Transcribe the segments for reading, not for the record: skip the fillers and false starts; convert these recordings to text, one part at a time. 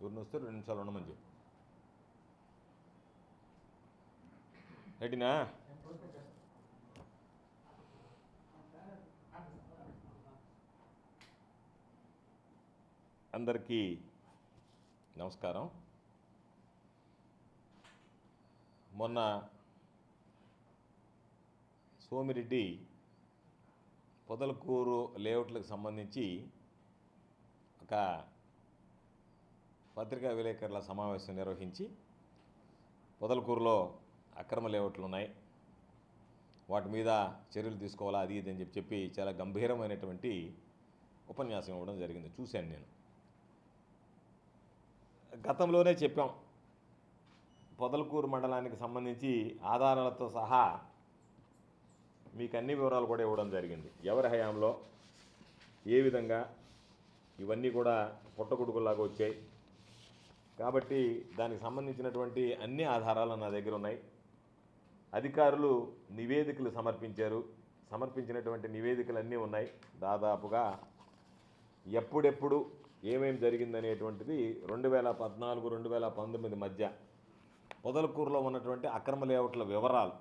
ఎవరిని వస్తే 2 నిమిషాలు ఉండమని చెప్పు. రెడీనా? అందరికీ నమస్కారం. మొన్న సోమిరెడ్డి పొదలకూరు లేఅవుట్లకు సంబంధించి ఒక పత్రికా విలేకరుల సమావేశం నిర్వహించి పొదలకూరులో అక్రమ లేఅవుట్లు ఉన్నాయి, వాటి మీద చర్యలు తీసుకోవాలా, అది ఇది అని చెప్పి చాలా గంభీరమైనటువంటి ఉపన్యాసం ఇవ్వడం జరిగింది. చూశాను నేను. గతంలోనే చెప్పాం, పొదలకూరు మండలానికి సంబంధించి ఆధారాలతో సహా మీకు అన్ని వివరాలు కూడా ఇవ్వడం జరిగింది. ఎవరి హయాంలో ఏ విధంగా ఇవన్నీ కూడా పుట్టగొడుగులాగా వచ్చాయి. కాబట్టి దానికి సంబంధించినటువంటి అన్ని ఆధారాలు నా దగ్గర ఉన్నాయి. అధికారులు నివేదికలు సమర్పించారు. సమర్పించినటువంటి నివేదికలు అన్నీ ఉన్నాయి. దాదాపుగా ఎప్పుడెప్పుడు ఏమేమి జరిగిందనేటువంటిది 2014, 2019 మధ్య పొదలకూరులో ఉన్నటువంటి అక్రమ లేఅవుట్ల వివరాలు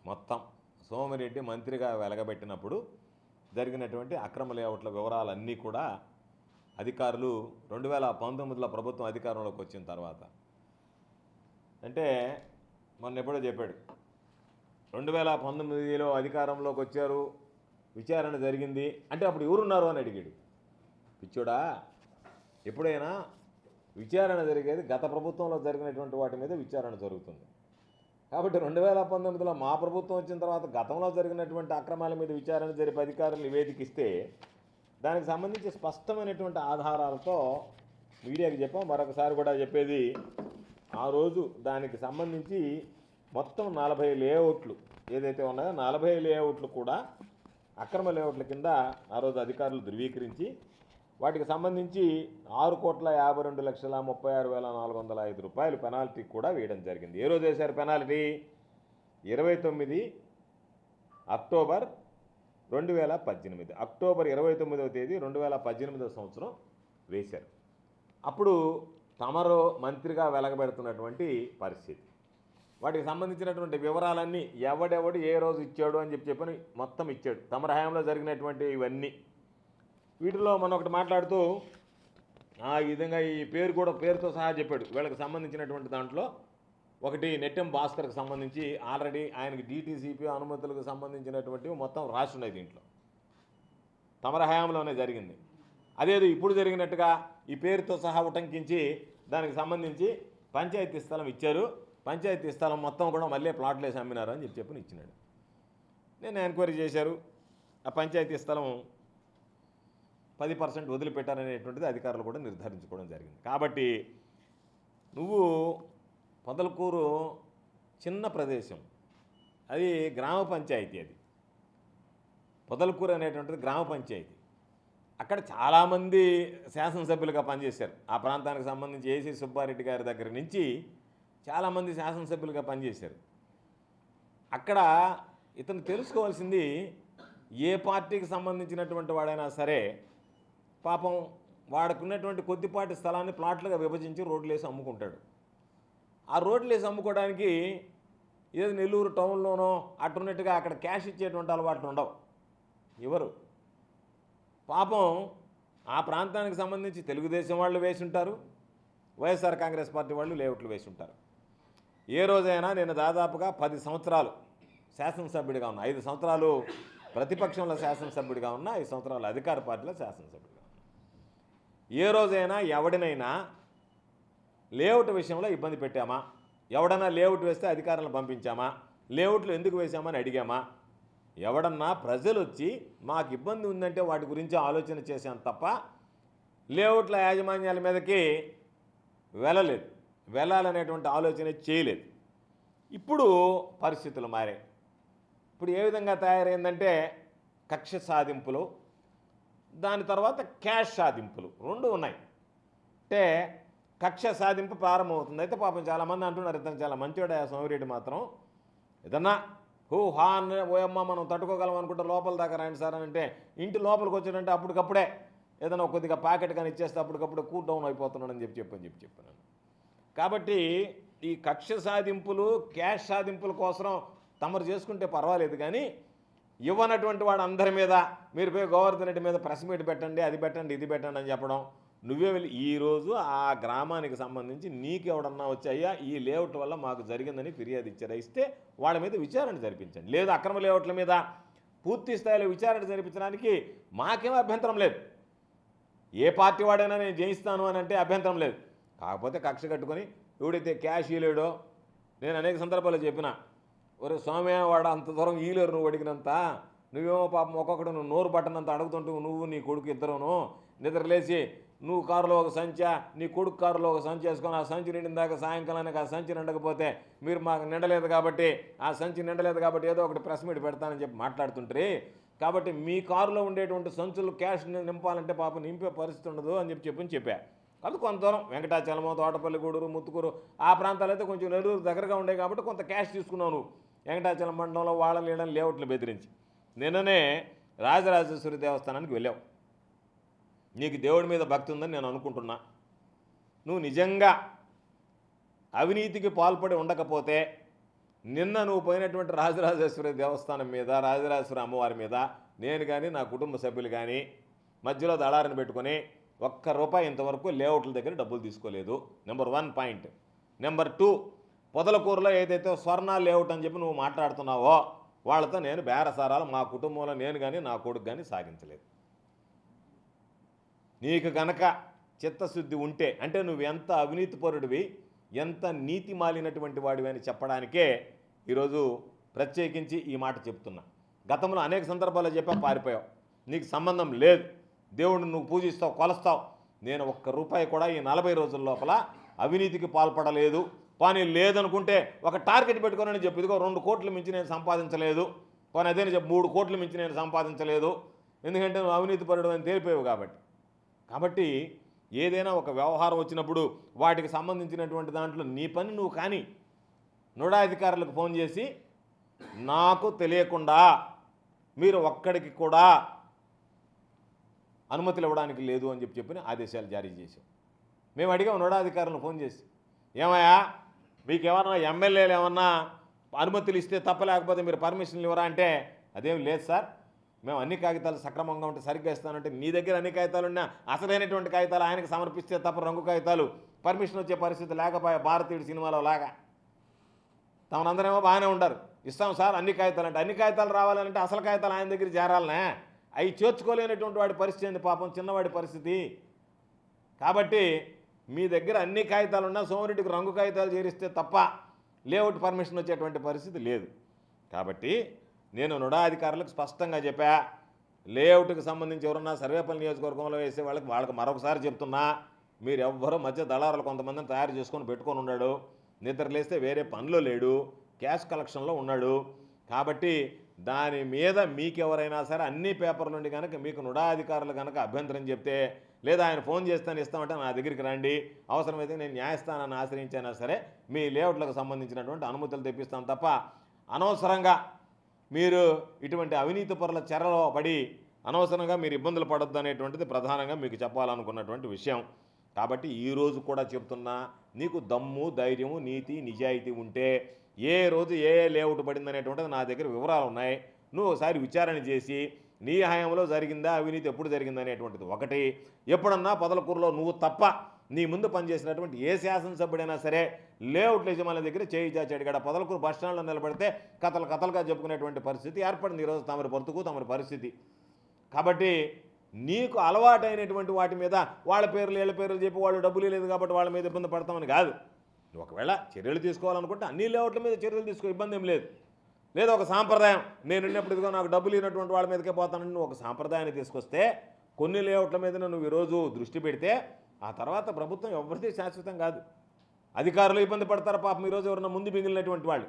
మొత్తం సోమిరెడ్డి మంత్రిగా వెలగబెట్టినప్పుడు జరిగినటువంటి అక్రమ లేఅవుట్ల వివరాలన్నీ కూడా అధికారులు 2019లో ప్రభుత్వం అధికారంలోకి వచ్చిన తర్వాత, అంటే మొన్న ఎప్పుడో చెప్పాడు, 2019లో అధికారంలోకి వచ్చారు, విచారణ జరిగింది అంటే అప్పుడు ఎవరున్నారు అని అడిగాడు. పిచ్చోడా, ఎప్పుడైనా విచారణ జరిగేది గత ప్రభుత్వంలో జరిగినటువంటి వాటి మీద విచారణ జరుగుతుంది. కాబట్టి 2019లో మా ప్రభుత్వం వచ్చిన తర్వాత గతంలో జరిగినటువంటి అక్రమాల మీద విచారణ జరిపి అధికారులు నివేదికిస్తే దానికి సంబంధించి స్పష్టమైనటువంటి ఆధారాలతో మీడియాకి చెప్పాం. మరొకసారి కూడా చెప్పేది, ఆ రోజు దానికి సంబంధించి మొత్తం 40 లేఅవుట్లు ఏదైతే ఉన్నాయో 40 లేఅవుట్లు కూడా అక్రమ లేఅవుట్ల కింద ఆ రోజు అధికారులు ధృవీకరించి వాటికి సంబంధించి 6,52,36,405 రూపాయలు పెనాల్టీ కూడా వేయడం జరిగింది. ఏ రోజు వేశారు పెనాల్టీ? 29 అక్టోబర్ 2018. అక్టోబర్ 29వ తేదీ 2018 సంవత్సరం వేశారు. అప్పుడు తమరు మంత్రిగా వెలగబెడుతున్నటువంటి పరిస్థితి. వాటికి సంబంధించినటువంటి వివరాలన్నీ ఎవడెవడు ఏ రోజు ఇచ్చాడు అని చెప్పని మొత్తం ఇచ్చాడు. తమరి హయాంలో జరిగినటువంటి ఇవన్నీ. వీటిలో మనం ఒకటి మాట్లాడుతూ ఈ విధంగా ఈ పేరు కూడా పేరుతో సహా చెప్పాడు. వీళ్ళకి సంబంధించినటువంటి దాంట్లో ఒకటి నెట్టెం భాస్కర్కి సంబంధించి ఆల్రెడీ ఆయనకి DTCP అనుమతులకు సంబంధించినటువంటివి మొత్తం రాసి ఉన్నాయి దీంట్లో. తమరి హయాంలోనే జరిగింది. అదేదో ఇప్పుడు జరిగినట్టుగా ఈ పేరుతో సహా ఉటంకించి దానికి సంబంధించి పంచాయతీ స్థలం ఇచ్చారు, పంచాయతీ స్థలం మొత్తం కూడా మళ్ళీ ప్లాట్లు వేసి అమ్మినారు అని చెప్పి ఇచ్చినాడు. నేను ఎంక్వైరీ చేశారు. ఆ పంచాయతీ స్థలం 10% వదిలిపెట్టారనేటువంటిది అధికారులు కూడా నిర్ధారించుకోవడం జరిగింది. కాబట్టి నువ్వు పొదలకూరు చిన్న ప్రదేశం, అది గ్రామ పంచాయతీ. అది పొదలకూరు అనేటువంటిది గ్రామ పంచాయతీ. అక్కడ చాలామంది శాసనసభ్యులుగా పనిచేశారు. ఆ ప్రాంతానికి సంబంధించి ఏసీ సుబ్బారెడ్డి గారి దగ్గర నుంచి చాలామంది శాసనసభ్యులుగా పనిచేశారు. అక్కడ ఇతను తెలుసుకోవాల్సింది, ఏ పార్టీకి సంబంధించినటువంటి వాడైనా సరే పాపం వాడుకున్నటువంటి కొద్దిపాటి స్థలాన్ని ప్లాట్లుగా విభజించి రోడ్లు వేసి అమ్ముకుంటాడు. ఆ రోడ్లు వేసి అమ్ముకోవడానికి ఏదో నెల్లూరు టౌన్లోనో అట్టున్నట్టుగా అక్కడ క్యాష్ ఇచ్చేటువంటి అలవాట్లు ఉండవు. ఎవరు పాపం ఆ ప్రాంతానికి సంబంధించి తెలుగుదేశం వాళ్ళు వేసి ఉంటారు, వైఎస్ఆర్ కాంగ్రెస్ పార్టీ వాళ్ళు లేఅవుట్లు వేసి ఉంటారు. ఏ రోజైనా నేను దాదాపుగా 10 సంవత్సరాలు శాసనసభ్యుడిగా ఉన్నా, 5 సంవత్సరాలు ప్రతిపక్షంలో శాసనసభ్యుడిగా ఉన్నా, 5 సంవత్సరాలు అధికార పార్టీలో శాసనసభ్యుడిగా ఉన్నా. ఏ రోజైనా ఎవడినైనా లేఅవుట్ విషయంలో ఇబ్బంది పెట్టామా? ఎవడన్నా లేఅవుట్ వేస్తే అధికారులను పంపించామా? లేఅవుట్లు ఎందుకు వేసామని అడిగామా? ఎవడన్నా ప్రజలు వచ్చి మాకు ఇబ్బంది ఉందంటే వాటి గురించి ఆలోచన చేశాను తప్ప లేఅవుట్ల యాజమాన్యాల మీదకి వెళ్ళాలనేటువంటి ఆలోచన చేయలేదు. ఇప్పుడు పరిస్థితులు మారాయి. ఇప్పుడు ఏ విధంగా తయారైందంటే కక్ష సాధింపులు, దాని తర్వాత క్యాష్ సాధింపులు రెండు ఉన్నాయి. అంటే కక్ష సాధింపు ప్రారంభమవుతుంది. అయితే పాపం చాలామంది అంటున్నారు, ఇతను చాలా మంచివాడు సోమిరెడ్డి మాత్రం, ఏదన్నా హా అన్న ఓయమ్మ మనం తట్టుకోగలం అనుకుంటే లోపల దాకా రాండి సార్ అని అంటే ఇంటి లోపలికి వచ్చాడంటే అప్పటికప్పుడే ఏదైనా కొద్దిగా ప్యాకెట్ కానీ ఇచ్చేస్తే అప్పటికప్పుడు కూల్ డౌన్ అయిపోతున్నాడని చెప్పాను. కాబట్టి ఈ కక్ష సాధింపులు క్యాష్ సాధింపుల కోసం తమరు చేసుకుంటే పర్వాలేదు, కానీ ఇవ్వనటువంటి వాడు అందరి మీద మీరు పోయి గోవర్ధన్ రెడ్డి మీద ప్రెస్ మీట్ పెట్టండి, అది పెట్టండి, ఇది పెట్టండి అని చెప్పడం, నువ్వే వెళ్ళి ఈరోజు ఆ గ్రామానికి సంబంధించి నీకు ఎవడన్నా వచ్చాయా ఈ లేఅవుట్ వల్ల మాకు జరిగిందని ఫిర్యాదు ఇస్తే వాళ్ళ మీద విచారణ జరిపించండి. లేదు అక్రమ లేఅవుట్ల మీద పూర్తి స్థాయిలో విచారణ జరిపించడానికి మాకేం అభ్యంతరం లేదు. ఏ పార్టీ వాడైనా నేను జయిస్తాను అని అంటే అభ్యంతరం లేదు. కాకపోతే కక్ష కట్టుకొని ఎవడైతే క్యాష్ ఇవ్వలేడో, నేను అనేక సందర్భాల్లో చెప్పిన, ఒరే సోమయ్య వాడు అంత దూరం ఈలేరు నువ్వు అడిగినంత, నువ్వేమో పాపం ఒక్కొక్కడు నువ్వు నోరు బట్టనంత అడుగుతుంటూ నువ్వు నీ కొడుకు ఇద్దరును నిద్రలేసి నువ్వు కారులో ఒక సంచా నీ కొడుకు కారులో ఒక సంచి వేసుకొని ఆ సంచి నిండిన దాకా సాయంకాలానికి ఆ సంచి నిండకపోతే మీరు మాకు నిండలేదు కాబట్టి ఆ సంచి నిండలేదు కాబట్టి ఏదో ఒకటి ప్రెస్ మీట్ పెడతానని చెప్పి మాట్లాడుతుంటారు. కాబట్టి మీ కారులో ఉండేటువంటి సంచులు క్యాష్ నింపాలంటే పాపం నింపే పరిస్థితి ఉండదు అని చెప్పా. కాబట్టి కొంత దూరం వెంకటాచలము, తోటపల్లి, గూడూరు, ముత్తుకూరు ఆ ప్రాంతాలు అయితే కొంచెం నెల్లూరు దగ్గరగా ఉండేవి కాబట్టి కొంత క్యాష్ తీసుకున్నావు నువ్వు వెంకటాచలం మండలంలో వాళ్ళ లీడర్ని లేఅవుట్లు బెదిరించి. నిన్ననే రాజరాజేశ్వరి దేవస్థానానికి వెళ్ళావు. నీకు దేవుడి మీద భక్తి ఉందని నేను అనుకుంటున్నా. నువ్వు నిజంగా అవినీతికి పాల్పడి ఉండకపోతే నిన్న నువ్వు పోయినటువంటి రాజరాజేశ్వరి దేవస్థానం మీద, రాజరాజేశ్వరి అమ్మవారి మీద నేను కానీ నా కుటుంబ సభ్యులు కానీ మధ్యలో దళారిని పెట్టుకొని ₹1 ఇంతవరకు లేఅవుట్ల దగ్గర డబ్బులు తీసుకోలేదు. Number 1 point. నెంబర్ 2, పొదలకూరులో ఏదైతే స్వర్ణ లేఅవుట్ అని చెప్పి నువ్వు మాట్లాడుతున్నావో వాళ్ళతో నేను బేరసారాలు మా కుటుంబంలో నేను కానీ నా కొడుకు కానీ సాగించలేదు. నీకు కనుక చిత్తశుద్ధి ఉంటే, అంటే నువ్వు ఎంత అవినీతిపరుడివి, ఎంత నీతి మాలినటువంటి వాడివి అని చెప్పడానికే ఈరోజు ప్రత్యేకించి ఈ మాట చెప్తున్నా. గతంలో అనేక సందర్భాల్లో చెప్పా పారిపోయావు, నీకు సంబంధం లేదు, దేవుడిని నువ్వు పూజిస్తావు, కొలుస్తావు. నేను ₹1 కూడా ఈ 40 రోజుల లోపల అవినీతికి పాల్పడలేదు. కానీ లేదనుకుంటే ఒక టార్గెట్ పెట్టుకోనని చెప్పి, ఇదిగో 2 కోట్లు మించి నేను సంపాదించలేదు, కానీ అదేని చెప్పి 3 కోట్లు మించి నేను సంపాదించలేదు, ఎందుకంటే నువ్వు అవినీతిపరుడు అని తేలిపోయావు కాబట్టి ఏదైనా ఒక వ్యవహారం వచ్చినప్పుడు వాటికి సంబంధించినటువంటి దాంట్లో నీ పని నువ్వు కానీ నుడా అధికారులకు ఫోన్ చేసి నాకు తెలియకుండా మీరు ఒక్కడికి కూడా అనుమతులు ఇవ్వడానికి లేదు అని చెప్పిన ఆదేశాలు జారీ చేశాం. మేము అడిగాం నుడా అధికారులను ఫోన్ చేసి, ఏమయ్యా మీకు ఏమన్నా ఎమ్మెల్యేలు ఏమన్నా అనుమతులు ఇస్తే తప్ప, లేకపోతే మీరు పర్మిషన్లు ఇవ్వరా అంటే, అదేం లేదు సార్, మేము అన్ని కాగితాలు సక్రమంగా ఉంటే సరిగ్గా ఇస్తానంటే నీ దగ్గర అన్ని కాగితాలు ఉన్నా అసలైనటువంటి కాగితాలు ఆయనకు సమర్పిస్తే తప్ప రంగు కాగితాలు పర్మిషన్ వచ్చే పరిస్థితి లేకపోయా. భారతీయుడు సినిమాలో లాగా తమనందరేమో బాగానే ఉంటారు, ఇస్తాం సార్ అన్ని కాగితాలు అంటే, అన్ని కాగితాలు రావాలంటే అసలు కాగితాలు ఆయన దగ్గర చేరాలనే, అవి చేర్చుకోలేనటువంటి వాడి పరిస్థితి ఏంది పాపం, చిన్నవాడి పరిస్థితి. కాబట్టి మీ దగ్గర అన్ని కాగితాలు ఉన్నా సోమిరెడ్డికి రంగు కాగితాలు చేరిస్తే తప్ప లేఅవుట్ పర్మిషన్ వచ్చేటువంటి పరిస్థితి లేదు. కాబట్టి నేను నుడా అధికారులకు స్పష్టంగా చెప్పా, లేఅవుట్కి సంబంధించి ఎవరన్నా సర్వేపల్లి నియోజకవర్గంలో వేసే వాళ్ళకి మరొకసారి చెప్తున్నా, మీరు ఎవ్వరూ మధ్య దళారులు కొంతమందిని తయారు చేసుకొని పెట్టుకొని ఉన్నాడు, నిద్రలేస్తే వేరే పనిలో లేడు, క్యాష్ కలెక్షన్లో ఉన్నాడు. కాబట్టి దాని మీద మీకెవరైనా సరే అన్ని పేపర్ల నుండి కనుక మీకు నుడా అధికారులు కనుక అభ్యంతరం చెప్తే, లేదా ఆయన ఫోన్ చేస్తాను ఇస్తామంటే నా దగ్గరికి రండి, అవసరమైతే నేను న్యాయస్థానాన్ని ఆశ్రయించైనా సరే మీ లేఅవుట్లకు సంబంధించినటువంటి అనుమతులు తెప్పిస్తాను తప్ప అనవసరంగా మీరు ఇటువంటి అవినీతి పరుల చెరలో పడి అనవసరంగా మీరు ఇబ్బందులు పడొద్దు అనేటువంటిది ప్రధానంగా మీకు చెప్పాలనుకున్నటువంటి విషయం. కాబట్టి ఈరోజు కూడా చెప్తున్నా, నీకు దమ్ము, ధైర్యము, నీతి, నిజాయితీ ఉంటే ఏ రోజు ఏ లేఅవుట్ పడిందనేటువంటిది నా దగ్గర వివరాలు ఉన్నాయి. నువ్వు ఒకసారి విచారణ చేసి నీ హయాంలో జరిగిందా అవినీతి ఎప్పుడు జరిగిందనేటువంటిది ఒకటి. ఎప్పుడన్నా పొదలకూరులో నువ్వు తప్ప నీ ముందు పనిచేసినటువంటి ఏ శాసనసభ్యుడైనా సరే లేఅవుట్ల యజమానుల దగ్గర చేయి చాచి అడిగాడు. పొదలకూరు బస్టాండ్లో నిలబడితే కథలుగా చెప్పుకునేటువంటి పరిస్థితి ఏర్పడింది ఈరోజు తమరి బ్రతుకు తమరి పరిస్థితి. కాబట్టి నీకు అలవాటైనటువంటి వాటి మీద వాళ్ళ పేర్లు వీళ్ళ పేర్లు చెప్పి వాళ్ళు డబ్బులు లేదు కాబట్టి వాళ్ళ మీద ఇబ్బంది పడతామని కాదు. ఒకవేళ చర్యలు తీసుకోవాలనుకుంటే అన్ని లేఅవుట్ల మీద చర్యలు తీసుకో, ఇబ్బంది ఏం లేదు. లేదా ఒక సాంప్రదాయం, నేను ఉన్నప్పుడు ఇదిగో నాకు డబ్బులు ఇవ్వనటువంటి వాళ్ళ మీదకే పోతానని నువ్వు ఒక సాంప్రదాయాన్ని తీసుకొస్తే, కొన్ని లేఅవుట్ల మీద నువ్వు ఈరోజు దృష్టి పెడితే ఆ తర్వాత ప్రభుత్వం ఎవరిది శాశ్వతం కాదు. అధికారులు ఇబ్బంది పడతారు పాపం, ఈరోజు ఎవరన్నా ముందు మిగిలినటువంటి వాళ్ళు.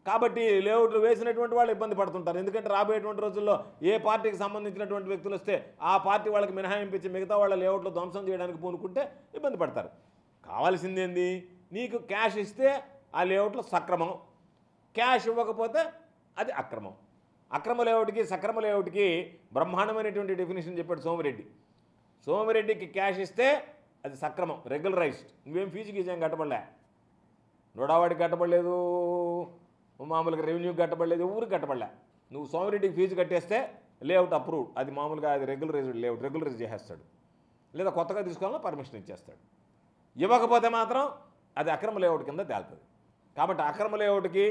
కాబట్టి లేఅవుట్లు వేసినటువంటి వాళ్ళు ఇబ్బంది పడుతుంటారు. ఎందుకంటే రాబోయేటువంటి రోజుల్లో ఏ పార్టీకి సంబంధించినటువంటి వ్యక్తులు వస్తే ఆ పార్టీ వాళ్ళకి మినహాయింపించి మిగతా వాళ్ళ లేఅవుట్లు ధ్వంసం చేయడానికి పూనుకుంటే ఇబ్బంది పడతారు. కావాల్సిందేంది, నీకు క్యాష్ ఇస్తే ఆ లేఅవుట్లో సక్రమం, క్యాష్ ఇవ్వకపోతే అది అక్రమం. అక్రమ లేఅవుట్కి సక్రమ లేఅవుట్కి బ్రహ్మాండమైనటువంటి డెఫినేషన్ చెప్పాడు సోమిరెడ్డి. సోమిరెడ్డికి క్యాష్ ఇస్తే అది సక్రమం, రెగ్యులరైజ్డ్. నువ్వేం ఫీజు గీజేం కట్టబడలే, నోడావాడికి కట్టబడలేదు, మామూలుగా రెవెన్యూకి కట్టబడలేదు, ఊరికి కట్టబడలే. నువ్వు సోమిరెడ్డికి ఫీజు కట్టేస్తే లేఅవుట్ అప్రూవ్డ్, అది మామూలుగా అది రెగ్యులరైజ్డ్ లేఅవుట్, రెగ్యులరైజ్ చేసేస్తాడు. లేదా కొత్తగా తీసుకోవాలన్నా పర్మిషన్ ఇచ్చేస్తాడు. ఇవ్వకపోతే మాత్రం అది అక్రమ లేఅవుట్ కింద తేలుతుంది. కాబట్టి అక్రమ లేఅవుట్కి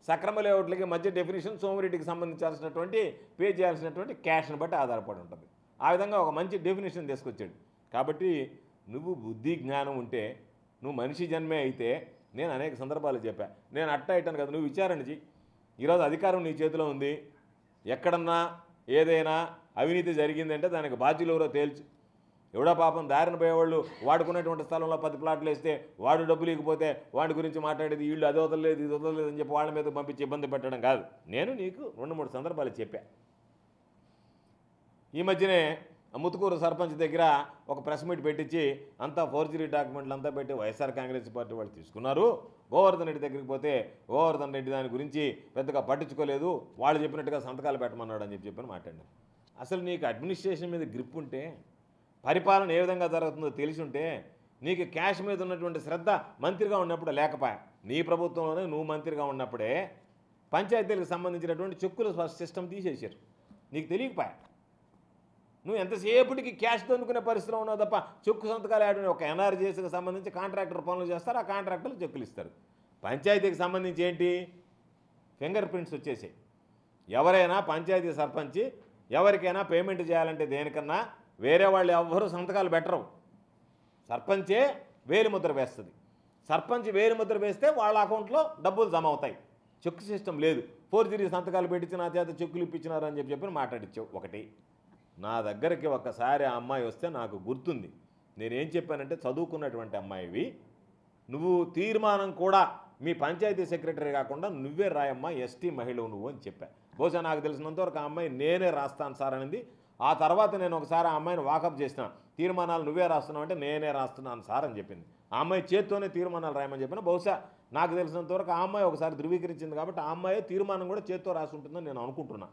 సక్రమ లేఅవుట్లకి మధ్య డెఫినేషన్ సోమిరెడ్డికి సంబంధించాల్సినటువంటి పే చేయాల్సినటువంటి క్యాష్ని బట్టి ఆధారపడి ఉంటుంది. ఆ విధంగా ఒక మంచి డెఫినేషన్ తీసుకొచ్చాడు. కాబట్టి నువ్వు బుద్ధి జ్ఞానం ఉంటే, నువ్వు మనిషి జన్మే అయితే, నేను అనేక సందర్భాలు చెప్పా, నేను అట్టా ఇట్టాను కదా, నువ్వు విచారణ చెయ్యి. ఈరోజు అధికారం నీ చేతిలో ఉంది. ఎక్కడన్నా ఏదైనా అవినీతి జరిగిందంటే దానికి బాధ్యులు ఎవరో తేల్చు. ఎవడో పాపం దారిన పోయేవాళ్ళు వాడుకున్నటువంటి స్థలంలో 10 ప్లాట్లు వేస్తే వాడు డబ్బులు ఇకపోతే వాడి గురించి మాట్లాడేది, వీళ్ళు అది వదలలేదు ఇది వదలలేదు అని చెప్పి వాళ్ళ మీద పంపించి ఇబ్బంది పెట్టడం కాదు. నేను నీకు 2-3 సందర్భాలు చెప్పా. ఈ మధ్యనే ముత్తుకూరు సర్పంచ్ దగ్గర ఒక ప్రెస్ మీట్ పెట్టించి అంతా ఫోర్జరీ డాక్యుమెంట్లు అంతా పెట్టి వైఎస్ఆర్ కాంగ్రెస్ పార్టీ వాళ్ళు తీసుకున్నారు. గోవర్ధన్ రెడ్డి దగ్గరికి పోతే గోవర్ధన్ రెడ్డి దాని గురించి పెద్దగా పట్టించుకోలేదు, వాళ్ళు చెప్పినట్టుగా సంతకాలు పెట్టమన్నాడు అని చెప్పి మాట్లాడారు. అసలు నీకు అడ్మినిస్ట్రేషన్ మీద గ్రిప్ ఉంటే, పరిపాలన ఏ విధంగా జరుగుతుందో తెలిసి ఉంటే, నీకు క్యాష్ మీద ఉన్నటువంటి శ్రద్ధ మంత్రిగా ఉన్నప్పుడు లేకపోయా. నీ ప్రభుత్వంలోనే నువ్వు మంత్రిగా ఉన్నప్పుడే పంచాయతీలకు సంబంధించినటువంటి చెక్కుల సిస్టమ్ తీసేశారు, నీకు తెలియకపోయా. నువ్వు ఎంతసేపటికి క్యాష్ దొనుకునే పరిస్థితిలో ఉన్నావు తప్ప చెక్కు సంతకాలు ఆడని ఒక ఎన్ఆర్జీఎస్కి సంబంధించి కాంట్రాక్టర్ పనులు చేస్తారు, ఆ కాంట్రాక్టర్లు చెక్కులు ఇస్తారు. పంచాయతీకి సంబంధించి ఏంటి, ఫింగర్ ప్రింట్స్ వచ్చేసాయి. ఎవరైనా పంచాయతీ సర్పంచి ఎవరికైనా పేమెంట్ చేయాలంటే దేనికన్నా వేరే వాళ్ళు ఎవ్వరూ సంతకాలు పెట్టరు, సర్పంచే వేలిముద్ర వేస్తుంది. సర్పంచ్ వేలిముద్ర వేస్తే వాళ్ళ అకౌంట్లో డబ్బులు జమ అవుతాయి. చెక్కు సిస్టమ్ లేదు. ఫోర్జరీ సంతకాలు పెట్టించి నా చేత చెక్కులు ఇప్పించినారు అని చెప్పి మాట్లాడించావు. ఒకటి, నా దగ్గరికి ఒకసారి ఆ అమ్మాయి వస్తే నాకు గుర్తుంది, నేనేం చెప్పానంటే, చదువుకున్నటువంటి అమ్మాయివి నువ్వు తీర్మానం కూడా మీ పంచాయతీ సెక్రటరీ కాకుండా నువ్వే రాయమ్మా, ఎస్టీ మహిళవు నువ్వు అని చెప్పా. బహుశా నాకు తెలిసినంతవరకు ఆ అమ్మాయి నేనే రాస్తాను సార్ అనింది. ఆ తర్వాత నేను ఒకసారి ఆ అమ్మాయిని వాకప్ చేసిన, తీర్మానాలు నువ్వే రాస్తున్నావు అంటే నేనే రాస్తున్నాను సార్ అని చెప్పింది. ఆ అమ్మాయి చేత్తోనే తీర్మానాలు రాయమని చెప్పిన. బహుశా నాకు తెలిసినంతవరకు ఆ అమ్మాయి ఒకసారి ధృవీకరించింది కాబట్టి ఆ అమ్మాయి తీర్మానం కూడా చేత్తో రాసి ఉంటుందని నేను అనుకుంటున్నా.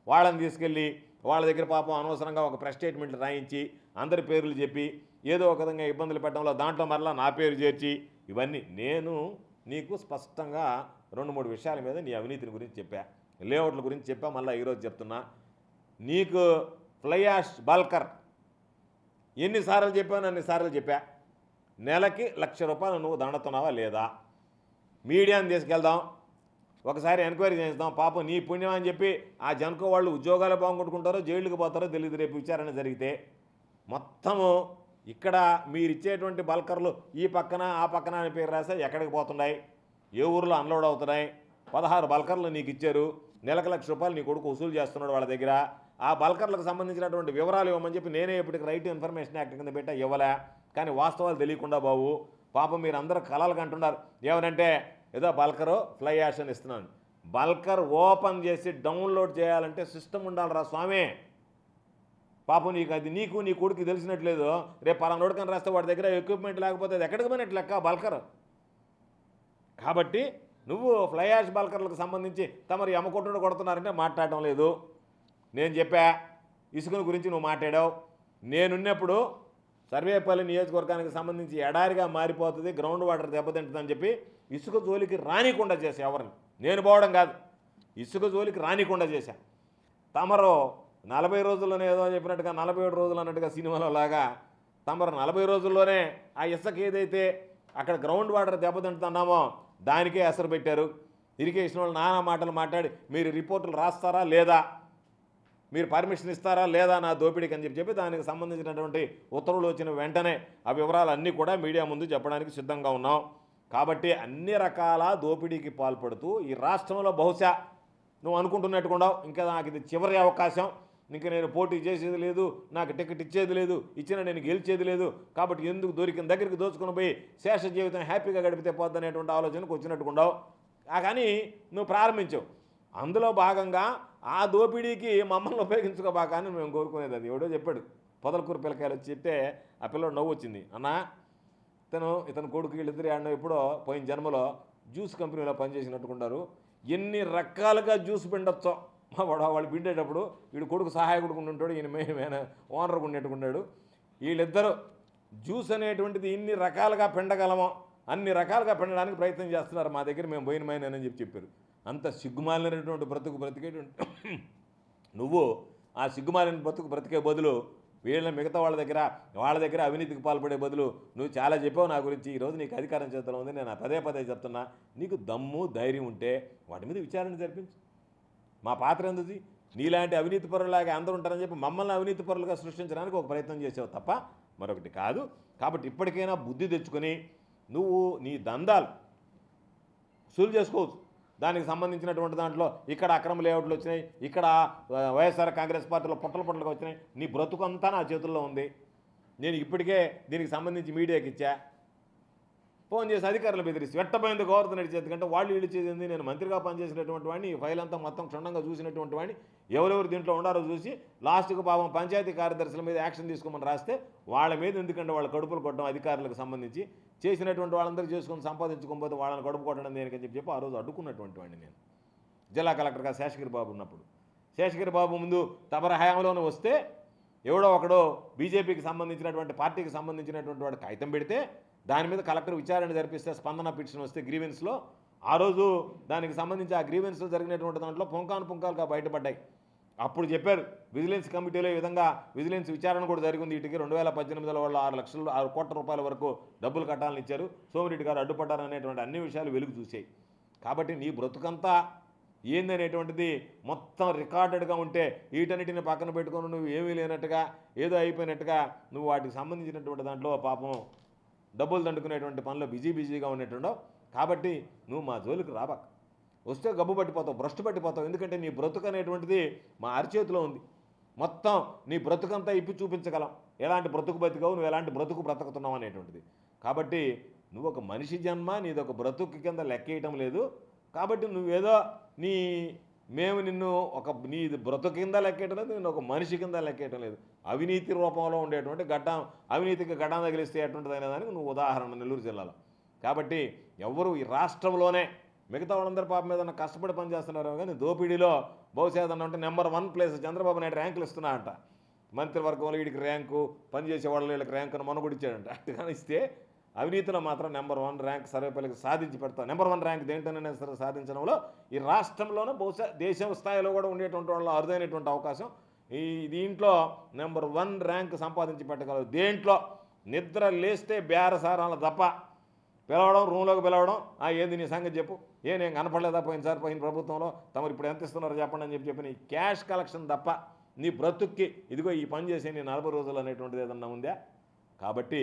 వాళ్ళని తీసుకెళ్ళి వాళ్ళ దగ్గర పాపం అనవసరంగా ఒక ప్రెస్ స్టేట్మెంట్లు రాయించి అందరి పేర్లు చెప్పి ఏదో ఒక విధంగా ఇబ్బందులు పెట్టడంలో దాంట్లో మరలా నా పేరు చేర్చి, ఇవన్నీ నేను నీకు స్పష్టంగా 2-3 విషయాల మీద నీ అవినీతిని గురించి చెప్పా, లేఅవుట్ల గురించి చెప్పా. మళ్ళీ ఈరోజు చెప్తున్నా, నీకు ఫ్లై యాష్ బల్కర్ ఎన్నిసార్లు చెప్పాను అన్నిసార్లు చెప్పా. నెలకి ₹1,00,000 నువ్వు దండుతున్నావా లేదా? మీడియాని తీసుకెళ్దాం, ఒకసారి ఎంక్వైరీ చేద్దాం. పాపం నీ పుణ్యం అని చెప్పి ఆ జనకో వాళ్ళు ఉద్యోగాలు బాగుంటుకుంటారో జైలుకి పోతారో తెలియదు రేపు విచారణ జరిగితే. మొత్తము ఇక్కడ మీరిచ్చేటువంటి బల్కర్లు ఈ పక్కన ఆ పక్కన అని పేరు రాస్తే ఎక్కడికి పోతున్నాయి, ఏ ఊర్లో అన్లోడ్ అవుతున్నాయి? 16 బల్కర్లు నీకు ఇచ్చారు, నెలకు ₹1,00,000 నీ కొడుకు వసూలు చేస్తున్నాడు వాళ్ళ దగ్గర. ఆ బల్కర్లకు సంబంధించినటువంటి వివరాలు ఇవ్వమని చెప్పి నేనే ఇప్పటికి రైట్ టు ఇన్ఫర్మేషన్ యాక్ట్ కింద పెట్టా, ఇవ్వలే. కానీ వాస్తవాలు తెలియకుండా బాబు పాపం మీరు అందరూ కలలు కంటున్నారు. ఏమనంటే ఏదో బల్కరు ఫ్లై యాష్ అని ఇస్తున్నాను. బల్కర్ ఓపెన్ చేసి డౌన్లోడ్ చేయాలంటే సిస్టమ్ ఉండాలిరా స్వామి. పాపం నీకు అది నీకు నీ కొడుకు తెలిసినట్లేదు. రేపు పలానా నోడుకని రాస్తే వాడి దగ్గర ఎక్విప్మెంట్ లేకపోతే అది ఎక్కడికి పోయినట్లు లెక్క బల్కర్. కాబట్టి నువ్వు ఫ్లై యాష్ బల్కర్లకు సంబంధించి తమరు ఎమ్మకొట్టుడు కొడుతున్నారంటే మాట్లాడడం లేదు. నేను చెప్పా, ఇసుకను గురించి నువ్వు మాట్లాడావు. నేనున్నప్పుడు సర్వేపల్లి నియోజకవర్గానికి సంబంధించి ఎడారిగా మారిపోతుంది, గ్రౌండ్ వాటర్ దెబ్బతింటుందని చెప్పి ఇసుక జోలికి రానికుండా చేశా. ఎవరిని నేను పోవడం కాదు, ఇసుక జోలికి రానికుండా చేశా. తమరు 40 రోజుల్లోనే ఏదో చెప్పినట్టుగా 47 రోజులు అన్నట్టుగా సినిమాలో లాగా తమరు 40 రోజుల్లోనే ఆ ఇసుక ఏదైతే అక్కడ గ్రౌండ్ వాటర్ దెబ్బతింటున్నామో దానికే ఎసరు పెట్టారు. ఇరిగేషన్ వాళ్ళు నానా మాటలు మాట్లాడి మీరు రిపోర్టులు రాస్తారా లేదా, మీరు పర్మిషన్ ఇస్తారా లేదా నా దోపిడీకి అని చెప్పి దానికి సంబంధించినటువంటి ఉత్తర్వులు వచ్చిన వెంటనే ఆ వివరాలన్నీ కూడా మీడియా ముందు చెప్పడానికి సిద్ధంగా ఉన్నాం. కాబట్టి అన్ని రకాల దోపిడీకి పాల్పడుతూ ఈ రాష్ట్రంలో బహుశా నువ్వు అనుకుంటున్నట్టుకుండావు ఇంకా నాకు ఇది చివరి అవకాశం, ఇంకా నేను పోటీ చేసేది లేదు, నాకు టికెట్ ఇచ్చేది లేదు, ఇచ్చినా నేను గెలిచేది లేదు, కాబట్టి ఎందుకు దొరికిన దగ్గరికి దోచుకుని పోయి శేష జీవితం హ్యాపీగా గడిపితే పోద్దనేటువంటి ఆలోచనకు వచ్చినట్టుకుండావు. కానీ నువ్వు ప్రారంభించావు. అందులో భాగంగా ఆ దోపిడీకి మమ్మల్ని ఉపయోగించుకోబాక అని మేము కోరుకునేది. అది ఎవడో చెప్పాడు, పొదలకూరు పిల్లకాయలు వచ్చి చెప్తే ఆ పిల్లడు నవ్వు వచ్చింది. అన్నా ఇతను కొడుకు వీళ్ళిద్దరు ఆడిన ఎప్పుడో పోయిన జన్మలో జ్యూస్ కంపెనీలో పనిచేసినట్టుకుంటారు, ఎన్ని రకాలుగా జ్యూస్ పిండొచ్చో వాళ్ళు పిండేటప్పుడు వీడు కొడుకు సహాయకుడు ఉంటాడు, ఈయన ఓనర్ ఉండేట్టుకున్నాడు. వీళ్ళిద్దరూ జ్యూస్ అనేటువంటిది ఇన్ని రకాలుగా పిండగలమో అన్ని రకాలుగా పిండడానికి ప్రయత్నం చేస్తున్నారు. మా దగ్గర మేము పోయినమైనని చెప్పారు. అంత సిగ్గుమాలినటువంటి బ్రతుకు బ్రతికేటువంటి నువ్వు ఆ సిగ్గుమాలిన బ్రతుకు బ్రతికే బదులు మిగతా వాళ్ళ దగ్గర అవినీతికి పాల్పడే బదులు నువ్వు చాలా చెప్పావు నా గురించి. ఈరోజు నీకు అధికారం చేతిలో ఉంది, నేను పదే చెప్తున్నా. నీకు దమ్ము ధైర్యం ఉంటే వాటి మీద విచారణ జరిపించు. మా పాత్ర ఎందుది? నీలాంటి అవినీతి పరులాగా అందరూ ఉంటారని చెప్పి మమ్మల్ని అవినీతి పరులుగా సృష్టించడానికి ఒక ప్రయత్నం చేసావు తప్ప మరొకటి కాదు. కాబట్టి ఇప్పటికైనా బుద్ధి తెచ్చుకొని నువ్వు నీ దందాలు వసూలు చేసుకోవచ్చు. దానికి సంబంధించినటువంటి దాంట్లో ఇక్కడ అక్రమ లేఅవుట్లు వచ్చినాయి, ఇక్కడ వైఎస్ఆర్ కాంగ్రెస్ పార్టీలో పుట్టలుగా వచ్చినాయి. నీ బ్రతుకు అంతా నా చేతుల్లో ఉంది. నేను ఇప్పటికే దీనికి సంబంధించి మీడియాకి ఇచ్చా. ఫోన్ చేసి అధికారులు బెదిరిస్తే వెట్టబోయింది గవర్నర్ చేతికంటే వాళ్ళు వీళ్ళు చేసింది. నేను మంత్రిగా పనిచేసినటువంటి వాడిని, ఈ ఫైల్ అంతా మొత్తం క్షుణ్ణంగా చూసినటువంటి వాడిని, ఎవరెవరు దీంట్లో ఉండారో చూసి లాస్ట్కు పాపం పంచాయతీ కార్యదర్శుల మీద యాక్షన్ తీసుకోమని రాస్తే వాళ్ళ మీద ఎందుకంటే వాళ్ళ కడుపులు కొట్టడం అధికారులకు సంబంధించి చేసినటువంటి వాళ్ళందరూ చేసుకొని సంపాదించుకోకపోతే వాళ్ళని కడుపు కొట్టడం దేనికని చెప్పి ఆ రోజు అడ్డుకున్నటువంటి వాడిని నేను జిల్లా కలెక్టర్గా శేషగిరి బాబు ఉన్నప్పుడు. శేషగిరి బాబు ముందు తమర హయాంలోనే వస్తే ఎవడో ఒకడో బీజేపీకి సంబంధించినటువంటి పార్టీకి సంబంధించినటువంటి వాడు కాగితం పెడితే దాని మీద కలెక్టర్ విచారణ జరిపిస్తే స్పందన పిటిషన్ వస్తే గ్రీవెన్స్లో ఆ రోజు దానికి సంబంధించి ఆ గ్రీవెన్స్లో జరిగినటువంటి దాంట్లో పుంకాలుగా బయటపడ్డాయి. అప్పుడు చెప్పారు విజిలెన్స్ కమిటీలో ఈ విధంగా విజిలెన్స్ విచారణ కూడా జరిగింది. వీటికి 2018లో వాళ్ళు 6 కోట్ల రూపాయల వరకు డబ్బులు కట్టాలని ఇచ్చారు, సోమిరెడ్డి గారు అడ్డుపడ్డారు అనేటువంటి అన్ని విషయాలు వెలుగు చూసాయి. కాబట్టి నీ బ్రతుకంతా ఏందనేటువంటిది మొత్తం రికార్డెడ్గా ఉంటే వీటన్నిటిని పక్కన పెట్టుకొని నువ్వు ఏమీ లేనట్టుగా ఏదో అయిపోయినట్టుగా నువ్వు వాటికి సంబంధించినటువంటి దాంట్లో పాపం డబ్బులు దండుకునేటువంటి పనిలో బిజీగా ఉన్నట్టుండవు. కాబట్టి నువ్వు మా జోలికి రాబాక. వస్తే గబ్బు పట్టిపోతావు, భ్రష్టు పట్టిపోతావు. ఎందుకంటే నీ బ్రతుకు అనేటువంటిది మా అరిచేతిలో ఉంది. మొత్తం నీ బ్రతుకంతా ఇప్పి చూపించగలం, ఎలాంటి బ్రతుకు బతికావు, నువ్వు ఎలాంటి బ్రతుకు బ్రతుకుతున్నావు అనేటువంటిది. కాబట్టి నువ్వు ఒక మనిషి జన్మ, నీది ఒక బ్రతుకు కింద లెక్కేయటం లేదు. కాబట్టి నువ్వేదో మేము నిన్ను నీది బ్రతుకు కింద లెక్కేయటం లేదు, నిన్ను ఒక మనిషి కింద లెక్కేయటం లేదు. అవినీతి రూపంలో ఉండేటువంటి అవినీతికి గడ్డం తగిలిస్తే ఎటువంటిది అనే దానికి నువ్వు ఉదాహరణ నెల్లూరు జిల్లాలో. కాబట్టి ఎవరు ఈ రాష్ట్రంలోనే మిగతా వాళ్ళందరూ పాపం మీద కష్టపడి పనిచేస్తున్నారు కానీ దోపిడీలో బహుశా అంటే నెంబర్ 1 ప్లేస్ చంద్రబాబు నాయుడు ర్యాంకులు ఇస్తున్నా అంట. మంత్రివర్గంలో వీడికి ర్యాంకు, పనిచేసే వాళ్ళ వీళ్ళకి ర్యాంకును మొనగుడిచ్చాడంట. అట్టుగా ఇస్తే అవినీతిలో మాత్రం నెంబర్ 1 ర్యాంక్ సర్వేపల్లికి సాధించి పెడతాం. నెంబర్ 1 ర్యాంక్ దేంటనే సరే సాధించడంలో ఈ రాష్ట్రంలోనే బహుశా దేశం స్థాయిలో కూడా ఉండేటువంటి వాళ్ళు అరుదైనటువంటి అవకాశం. దీంట్లో నెంబర్ 1 ర్యాంక్ సంపాదించి పెట్టగలరు. దేంట్లో నిద్ర లేస్తే బేరసారాల తప్ప పిలవడం, రూమ్లోకి పిలవడం, ఏంది నీ సంగతి చెప్పు, నేను కనపడలేదా పోయిన ప్రభుత్వంలో, తమరు ఇప్పుడు ఎంత ఇస్తున్నారో చెప్పండి అని చెప్పి నీ క్యాష్ కలెక్షన్ తప్ప నీ బ్రతుక్కి ఇదిగో ఈ పని చేసే నీ 40 రోజులు అనేటువంటిది ఏదన్నా ఉందా? కాబట్టి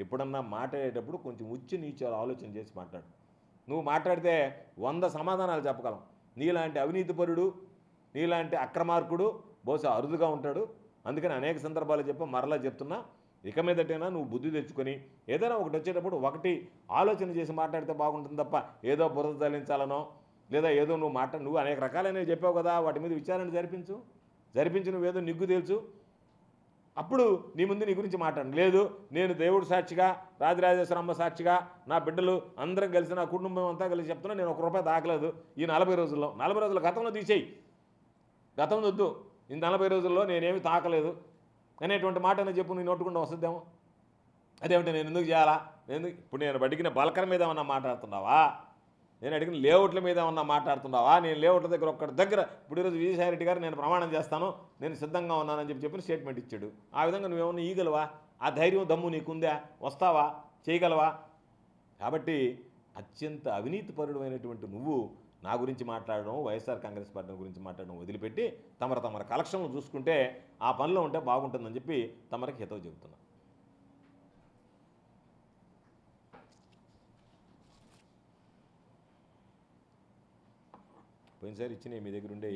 ఎప్పుడన్నా మాట్లాడేటప్పుడు కొంచెం ఉచ్చి నీచాలు ఆలోచన చేసి మాట్లాడు. నువ్వు మాట్లాడితే 100 సమాధానాలు చెప్పగలం. నీలాంటి అవినీతిపరుడు, నీలాంటి అక్రమార్కుడు బహుశా అరుదుగా ఉంటాడు. అందుకని అనేక సందర్భాలు మరలా చెప్తున్నా, ఇక మీదటైనా నువ్వు బుద్ధి తెచ్చుకొని ఏదైనా ఒకటి వచ్చేటప్పుడు ఆలోచన చేసి మాట్లాడితే బాగుంటుంది తప్ప ఏదో బురద తల్లించాలనో లేదా ఏదో నువ్వు అనేక రకాలైనవి చెప్పావు కదా, వాటి మీద విచారణ జరిపించి నువ్వేదో నిగ్గు తేల్చు. అప్పుడు నీ ముందు నీ గురించి మాట్లాడు. లేదు నేను దేవుడు సాక్షిగా, రాజరాజేశ్వరమ్మ సాక్షిగా, నా బిడ్డలు అందరం కలిసి, నా కుటుంబం అంతా కలిసి చెప్తున్నా, నేను ₹1 తాకలేదు ఈ 40 రోజుల్లో. గతంలో తీసేయి, గతం వద్దు. ఈ 40 రోజుల్లో నేనేమి తాకలేదు అనేటువంటి మాట అని చెప్పు, నీ నోటుకుండా వస్తుందేమో. అదేమిటి నేను ఎందుకు చేయాలా? ఇప్పుడు నేను అడిగిన బల్కర్ మీద ఏమన్నా మాట్లాడుతున్నావా? నేను అడిగిన లేఅవుట్ల మీద ఏమన్నా మాట్లాడుతున్నావా? నేను లేఅవుట్ల దగ్గర ఇప్పుడు ఈరోజు విజయసాయిరెడ్డి గారు నేను ప్రమాణం చేస్తాను, నేను సిద్ధంగా ఉన్నానని చెప్పి స్టేట్మెంట్ ఇచ్చాడు. ఆ విధంగా నువ్వేమన్నా ఈగలవా? ఆ ధైర్యం దమ్ము నీకుందా? వస్తావా? చేయగలవా? కాబట్టి అత్యంత అవినీతిపరుడు అయినటువంటి నువ్వు నా గురించి మాట్లాడడం, వైఎస్ఆర్ కాంగ్రెస్ పార్టీ గురించి మాట్లాడడం వదిలిపెట్టి తమర కలెక్షన్లు చూసుకుంటే ఆ పనిలో ఉంటే బాగుంటుందని చెప్పి తమరికి హితవు చెబుతున్నా. పోయినసారి ఇచ్చినాయి మీ దగ్గర ఉండే